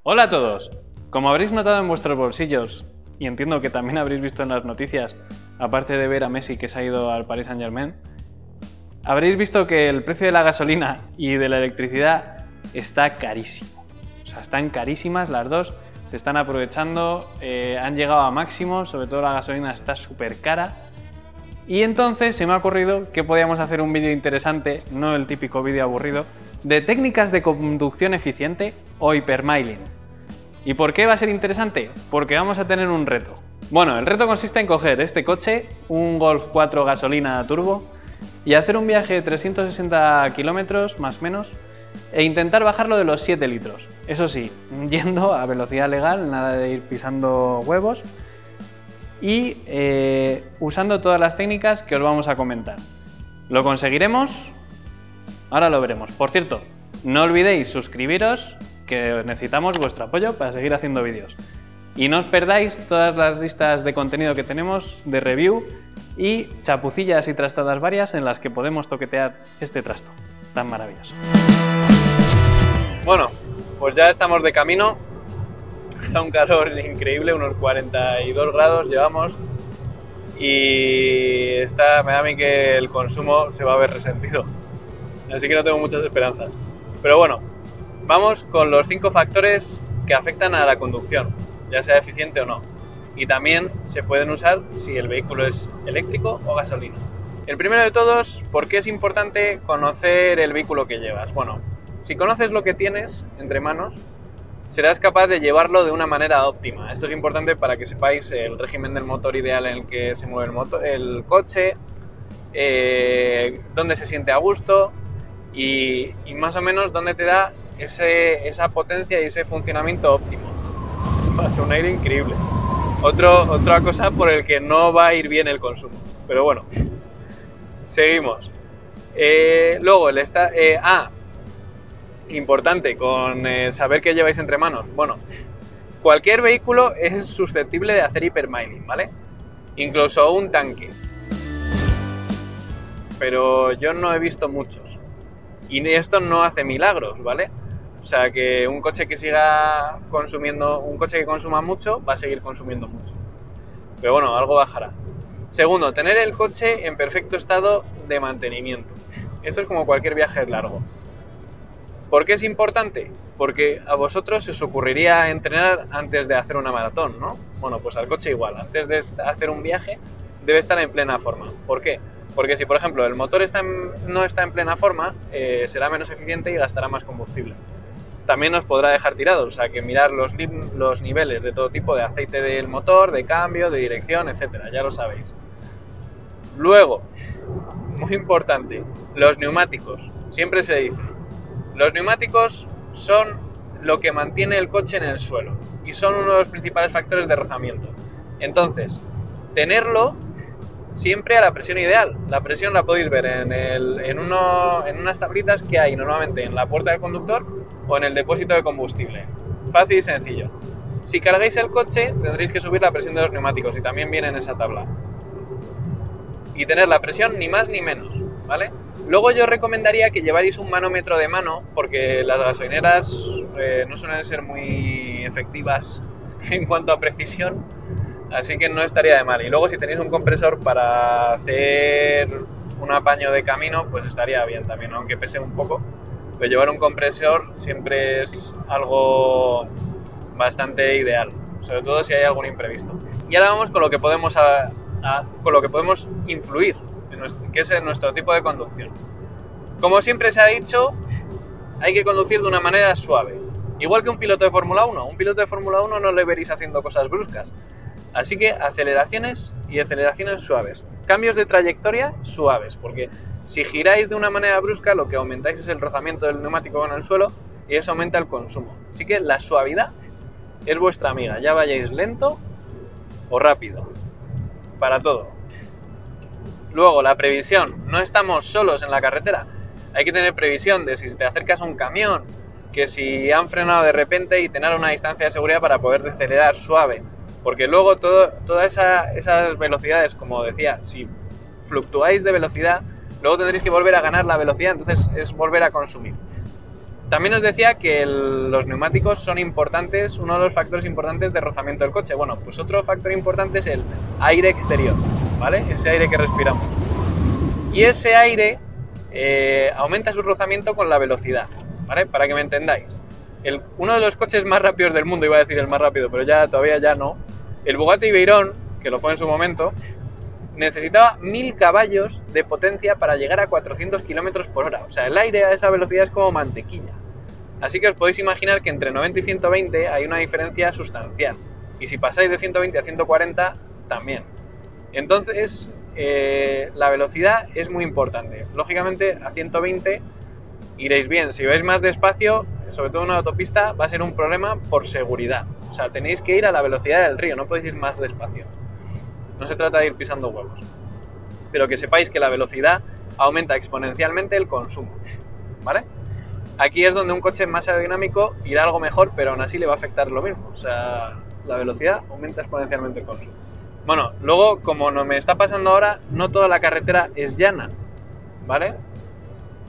Hola a todos. Como habréis notado en vuestros bolsillos, y entiendo que también habréis visto en las noticias, aparte de ver a Messi que se ha ido al Paris Saint-Germain, habréis visto que el precio de la gasolina y de la electricidad está carísimo. O sea, están carísimas las dos, se están aprovechando, han llegado a máximos, sobre todo la gasolina está súper cara. Y entonces se me ha ocurrido que podíamos hacer un vídeo interesante, no el típico vídeo aburrido, de técnicas de conducción eficiente o hipermiling. ¿Y por qué va a ser interesante? Porque vamos a tener un reto. Bueno, el reto consiste en coger este coche, un Golf 4 gasolina turbo, y hacer un viaje de 360 kilómetros, más o menos, e intentar bajarlo de los 7 litros. Eso sí, yendo a velocidad legal, nada de ir pisando huevos, y usando todas las técnicas que os vamos a comentar. ¿Lo conseguiremos? Ahora lo veremos. Por cierto, no olvidéis suscribiros, que necesitamos vuestro apoyo para seguir haciendo vídeos. Y no os perdáis todas las listas de contenido que tenemos de review y chapucillas y trastadas varias en las que podemos toquetear este trasto tan maravilloso. Bueno, pues ya estamos de camino. Está un calor increíble, unos 42 grados llevamos y me da a mí que el consumo se va a ver resentido. Así que no tengo muchas esperanzas. Pero bueno, vamos con los 5 factores que afectan a la conducción, ya sea eficiente o no. Y también se pueden usar si el vehículo es eléctrico o gasolina. El primero de todos, ¿por qué es importante conocer el vehículo que llevas? Bueno, si conoces lo que tienes entre manos, serás capaz de llevarlo de una manera óptima. Esto es importante para que sepáis el régimen del motor ideal en el que se mueve el coche, dónde se siente a gusto y más o menos dónde te da esa potencia y ese funcionamiento óptimo. Hace un aire increíble. Otra cosa por el que no va a ir bien el consumo. Pero bueno, seguimos. Luego, importante con saber qué lleváis entre manos. Bueno, cualquier vehículo es susceptible de hacer hipermiling, ¿vale? Incluso un tanque. Pero yo no he visto muchos. Y esto no hace milagros, ¿vale? O sea que un coche que consuma mucho, va a seguir consumiendo mucho. Pero bueno, algo bajará. Segundo, tener el coche en perfecto estado de mantenimiento. Esto es como cualquier viaje largo. ¿Por qué es importante? Porque a vosotros se os ocurriría entrenar antes de hacer una maratón, ¿no? Bueno, pues al coche igual. Antes de hacer un viaje debe estar en plena forma. ¿Por qué? Porque si, por ejemplo, el motor no está en plena forma, será menos eficiente y gastará más combustible. También os podrá dejar tirados, o sea que mirar los niveles de todo tipo de aceite del motor, de cambio, de dirección, etcétera, ya lo sabéis. Luego, muy importante, los neumáticos. Siempre se dice, los neumáticos son lo que mantiene el coche en el suelo y son uno de los principales factores de rozamiento. Entonces, tenerlo siempre a la presión ideal. La presión la podéis ver en unas tablitas que hay normalmente en la puerta del conductor o en el depósito de combustible. Fácil y sencillo. Si cargáis el coche, tendréis que subir la presión de los neumáticos y también viene en esa tabla. Y tener la presión ni más ni menos, ¿vale? Luego yo recomendaría que llevarais un manómetro de mano porque las gasolineras no suelen ser muy efectivas en cuanto a precisión, así que no estaría de mal. Y luego si tenéis un compresor para hacer un apaño de camino, pues estaría bien también, aunque pese un poco. Pero llevar un compresor siempre es algo bastante ideal, sobre todo si hay algún imprevisto. Y ahora vamos con lo que podemos, con lo que podemos influir, que es en nuestro tipo de conducción. Como siempre se ha dicho, hay que conducir de una manera suave. Igual que un piloto de Fórmula 1. Un piloto de Fórmula 1 no le veréis haciendo cosas bruscas. Así que aceleraciones y aceleraciones suaves. Cambios de trayectoria suaves, porque si giráis de una manera brusca, lo que aumentáis es el rozamiento del neumático con el suelo y eso aumenta el consumo. Así que la suavidad es vuestra amiga, ya vayáis lento o rápido, para todo. Luego, la previsión. No estamos solos en la carretera. Hay que tener previsión de si te acercas a un camión, que si han frenado de repente y tener una distancia de seguridad para poder acelerar suave. Porque luego todas esas velocidades, como decía, si fluctuáis de velocidad, luego tendréis que volver a ganar la velocidad, entonces es volver a consumir. También os decía que los neumáticos son importantes, uno de los factores importantes de rozamiento del coche. Bueno, pues otro factor importante es el aire exterior, ¿vale? Ese aire que respiramos. Y ese aire aumenta su rozamiento con la velocidad, ¿vale? Para que me entendáis. Uno de los coches más rápidos del mundo, iba a decir el más rápido, pero todavía ya no, el Bugatti Veyron, que lo fue en su momento, necesitaba 1000 caballos de potencia para llegar a 400 km por hora. O sea, el aire a esa velocidad es como mantequilla. Así que os podéis imaginar que entre 90 y 120 hay una diferencia sustancial. Y si pasáis de 120 a 140, también. Entonces, la velocidad es muy importante. Lógicamente, a 120 iréis bien. Si vais más despacio, sobre todo en una autopista, va a ser un problema por seguridad. O sea, tenéis que ir a la velocidad del río, no podéis ir más despacio. No se trata de ir pisando huevos. Pero que sepáis que la velocidad aumenta exponencialmente el consumo, ¿vale? Aquí es donde un coche más aerodinámico irá algo mejor, pero aún así le va a afectar lo mismo. O sea, la velocidad aumenta exponencialmente el consumo. Bueno, luego, como no me está pasando ahora, no toda la carretera es llana, ¿vale?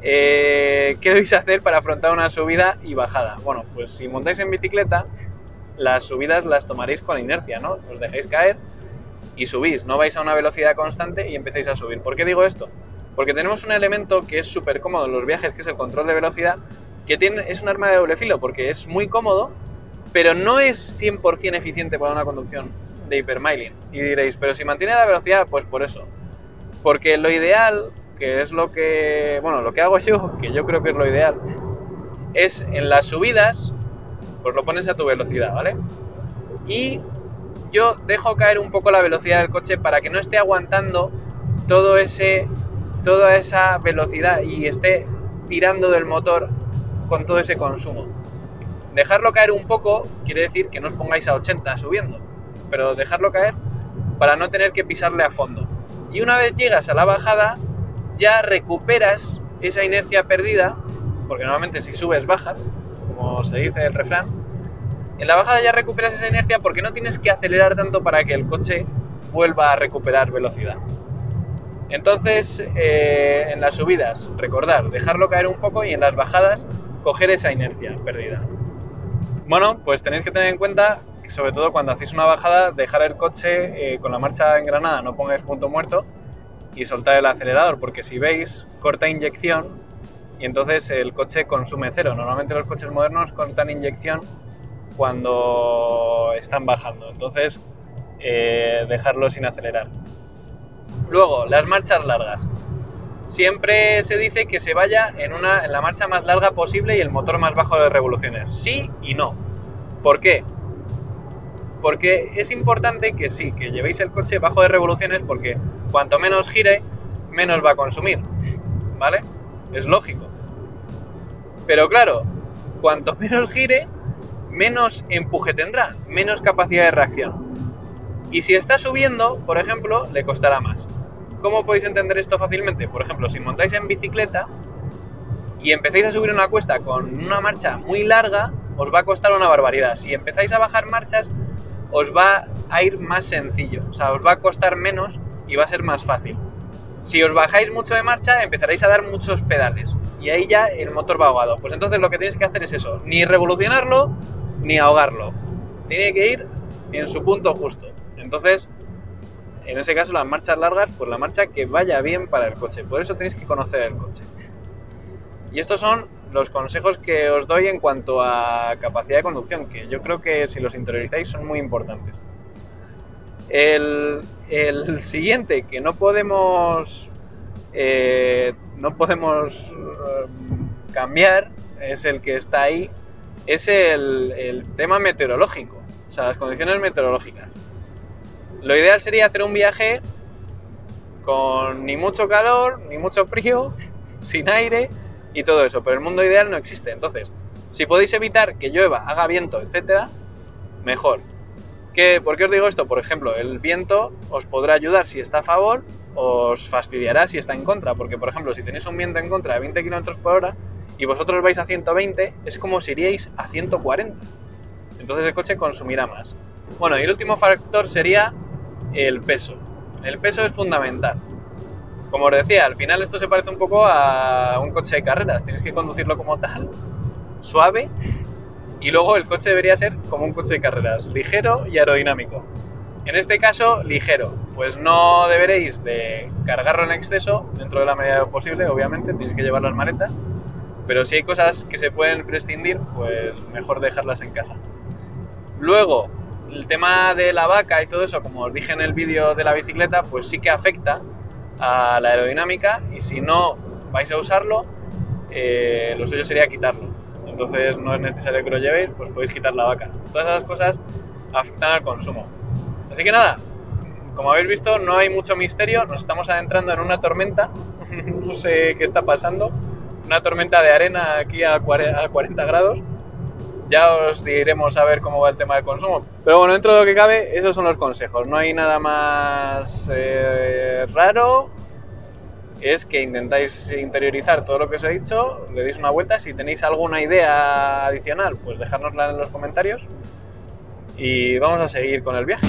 ¿Qué debéis hacer para afrontar una subida y bajada? Bueno, pues si montáis en bicicleta, las subidas las tomaréis con inercia, ¿no? Os dejáis caer y subís, no vais a una velocidad constante y empecéis a subir. ¿Por qué digo esto? Porque tenemos un elemento que es súper cómodo en los viajes, que es el control de velocidad, que es un arma de doble filo, porque es muy cómodo, pero no es 100% eficiente para una conducción de hipermiling. Y diréis, pero si mantiene la velocidad, pues por eso. Porque lo ideal, que es lo que hago yo, que yo creo que es lo ideal, es en las subidas, pues lo pones a tu velocidad, ¿vale? Y yo dejo caer un poco la velocidad del coche para que no esté aguantando toda esa velocidad y esté tirando del motor con todo ese consumo. Dejarlo caer un poco quiere decir que no os pongáis a 80 subiendo, pero dejarlo caer para no tener que pisarle a fondo. Y una vez llegas a la bajada, ya recuperas esa inercia perdida, porque normalmente si subes bajas, como se dice el refrán. En la bajada ya recuperas esa inercia porque no tienes que acelerar tanto para que el coche vuelva a recuperar velocidad. Entonces, en las subidas, recordar, dejarlo caer un poco, y en las bajadas, coger esa inercia perdida. Bueno, pues tenéis que tener en cuenta que, sobre todo cuando hacéis una bajada, dejar el coche con la marcha engranada, no pongáis punto muerto, y soltar el acelerador, porque si veis, corta inyección y entonces el coche consume cero. Normalmente los coches modernos cortan inyección cuando están bajando, entonces dejarlo sin acelerar. Luego, las marchas largas. Siempre se dice que se vaya en la marcha más larga posible y el motor más bajo de revoluciones. Sí y no. ¿Por qué? Porque es importante que sí, que llevéis el coche bajo de revoluciones, porque cuanto menos gire, menos va a consumir, ¿vale? Es lógico. Pero claro, cuanto menos gire, menos empuje tendrá, menos capacidad de reacción. Y si está subiendo, por ejemplo, le costará más. ¿Cómo podéis entender esto fácilmente? Por ejemplo, si montáis en bicicleta y empezáis a subir una cuesta con una marcha muy larga, os va a costar una barbaridad. Si empezáis a bajar marchas, os va a ir más sencillo. O sea, os va a costar menos y va a ser más fácil. Si os bajáis mucho de marcha, empezaréis a dar muchos pedales y ahí ya el motor va ahogado. Pues entonces lo que tenéis que hacer es eso, ni revolucionarlo ni ahogarlo. Tiene que ir en su punto justo. Entonces, en ese caso, las marchas largas, pues la marcha que vaya bien para el coche. Por eso tenéis que conocer el coche. Y estos son los consejos que os doy en cuanto a capacidad de conducción, que yo creo que si los interiorizáis son muy importantes. El siguiente, que no podemos cambiar, es el que está ahí, es el tema meteorológico, o sea, las condiciones meteorológicas. Lo ideal sería hacer un viaje con ni mucho calor, ni mucho frío, sin aire y todo eso, pero el mundo ideal no existe. Entonces, si podéis evitar que llueva, haga viento, etcétera, mejor. ¿Por qué os digo esto? Por ejemplo, el viento os podrá ayudar si está a favor, os fastidiará si está en contra, porque por ejemplo, si tenéis un viento en contra de 20 km por hora y vosotros vais a 120, es como si iríais a 140. Entonces el coche consumirá más. Bueno, y el último factor sería el peso. El peso es fundamental. Como os decía, al final esto se parece un poco a un coche de carreras. Tienes que conducirlo como tal suave, y luego el coche debería ser como un coche de carreras, ligero y aerodinámico. En este caso, ligero, pues no deberéis de cargarlo en exceso, dentro de la medida de lo posible, obviamente, tenéis que llevar las maletas, pero si hay cosas que se pueden prescindir, pues mejor dejarlas en casa. Luego, el tema de la vaca y todo eso, como os dije en el vídeo de la bicicleta, pues sí que afecta a la aerodinámica, y si no vais a usarlo, lo suyo sería quitarlo. Entonces no es necesario que lo llevéis, pues podéis quitar la vaca. Todas esas cosas afectan al consumo. Así que nada, como habéis visto, no hay mucho misterio, nos estamos adentrando en una tormenta, no sé qué está pasando, una tormenta de arena aquí a 40 grados, ya os diremos a ver cómo va el tema del consumo. Pero bueno, dentro de lo que cabe, esos son los consejos, no hay nada más raro, es que intentáis interiorizar todo lo que os he dicho, le deis una vuelta, si tenéis alguna idea adicional, pues dejárnosla en los comentarios y vamos a seguir con el viaje.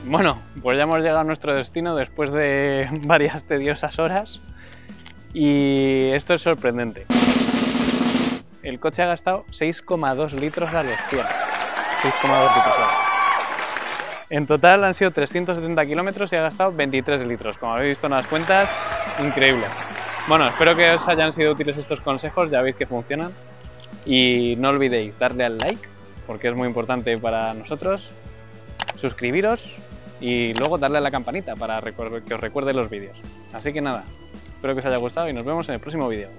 Bueno, pues ya hemos llegado a nuestro destino después de varias tediosas horas y esto es sorprendente. El coche ha gastado 6,2 litros a los 100. 6,2 litros. En total han sido 370 kilómetros y ha gastado 23 litros. Como habéis visto en las cuentas, increíble. Bueno, espero que os hayan sido útiles estos consejos, ya veis que funcionan. Y no olvidéis darle al like, porque es muy importante para nosotros. Suscribiros y luego darle a la campanita para que os recuerde los vídeos. Así que nada, espero que os haya gustado y nos vemos en el próximo vídeo.